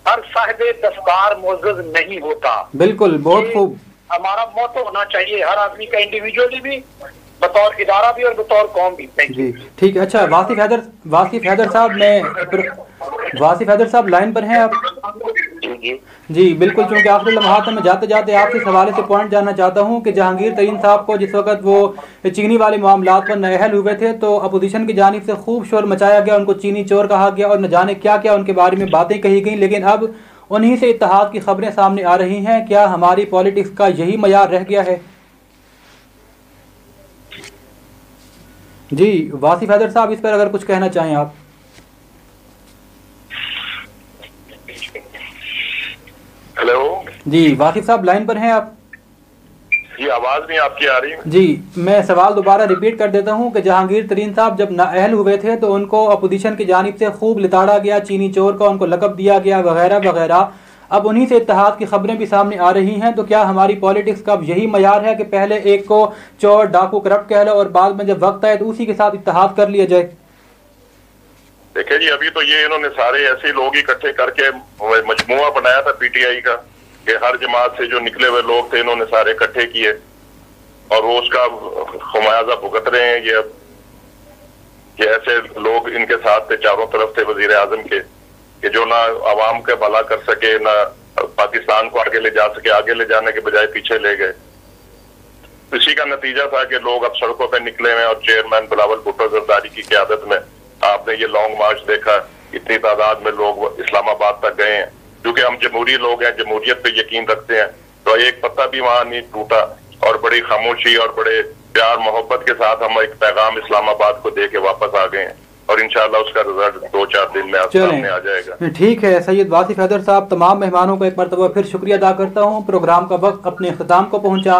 [SPEAKER 2] हर साहिबे दस्तार मुअज़्ज़ज़ नहीं होता।
[SPEAKER 1] बिल्कुल, बहुत खूब।
[SPEAKER 2] हमारा मोटो होना चाहिए हर आदमी का, इंडिविजुअली भी, बतौर इदारा भी और बतौर कौम भी।
[SPEAKER 1] जी ठीक है। अच्छा वासिफ हैदर साहब लाइन पर हैं आप? जी बिल्कुल, चूंकि आखिरी लम्हात में जाते जाते आपसे इस हवाले से पॉइंट जानना चाहता हूं कि जहांगीर तरीन साहब को जिस वक्त वो चीनी वाले मामलात पर नाअहल हुए थे तो अपोजिशन की जानिब से खूब शोर मचाया गया, उनको चीनी चोर कहा गया और न जाने क्या क्या उनके बारे में बातें कही गई, लेकिन अब उन्हीं से इत्तेहाद की खबरें सामने आ रही हैं। क्या हमारी पॉलिटिक्स का यही मयार रह गया है? जी वासिफ हैदर साहब, इस पर अगर कुछ कहना चाहें आप।
[SPEAKER 6] हेलो
[SPEAKER 1] जी वासिफ साहब लाइन पर हैं आप?
[SPEAKER 6] जी आवाज नहीं आपकी आ रही।
[SPEAKER 1] जी मैं सवाल दोबारा रिपीट कर देता हूं कि जहांगीर तरीन साहब जब नाअहल हुए थे तो उनको अपोजिशन की जानिब से खूब लिताड़ा गया, चीनी चोर का उनको लक़ब दिया गया वगैरह वगैरह। अब उन्हीं से इत्तेहाद की खबरें भी सामने आ रही हैं। तो क्या हमारी पॉलिटिक्स का अब यही मयार है कि पहले एक को चोर डाकू करप्ट कह लो और बाद में जब वक्त आए तो उसी के साथ इत्तेहाद कर लिया जाए?
[SPEAKER 6] देखिए जी, अभी तो ये इन्होंने सारे ऐसे लोग इकट्ठे करके मजमुआ बनाया था पीटीआई का कि हर जमात से जो निकले हुए लोग थे इन्होंने सारे इकट्ठे किए और वो उसका खमियाजा भुगत रहे हैं। ये ऐसे लोग इनके साथ थे, चारों तरफ थे वजीर आजम के, कि जो ना आवाम के भला कर सके, ना पाकिस्तान को आगे ले जा सके, आगे ले जाने के बजाय पीछे ले गए। इसी का नतीजा था कि लोग अब सड़कों पर निकले हुए और चेयरमैन बिलावल भुट्टो जरदारी की क़यादत में आपने ये लॉन्ग मार्च देखा, इतनी तादाद में लोग इस्लामाबाद तक गए हैं क्योंकि हम जमहूरी लोग हैं, जमहूरियत पे यकीन रखते हैं। तो एक पत्ता भी वहां नहीं टूटा और बड़ी खामोशी और बड़े प्यार मोहब्बत के साथ हम एक पैगाम इस्लामाबाद को दे के वापस आ गए हैं और इंशाल्लाह उसका रिजल्ट 2-4 दिन में सामने आ जाएगा।
[SPEAKER 1] ठीक है सैयद वासिफ हैदर साहब, तमाम मेहमानों को एक मरतबा फिर शुक्रिया अदा करता हूँ। प्रोग्राम का वक्त अपने अख्ताम को पहुँचा।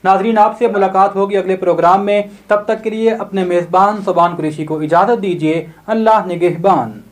[SPEAKER 1] नाजरीन, आपसे मुलाकात होगी अगले प्रोग्राम में। तब तक के लिए अपने मेज़बान सोबान कुरैशी को इजाज़त दीजिए। अल्लाह निगहबान।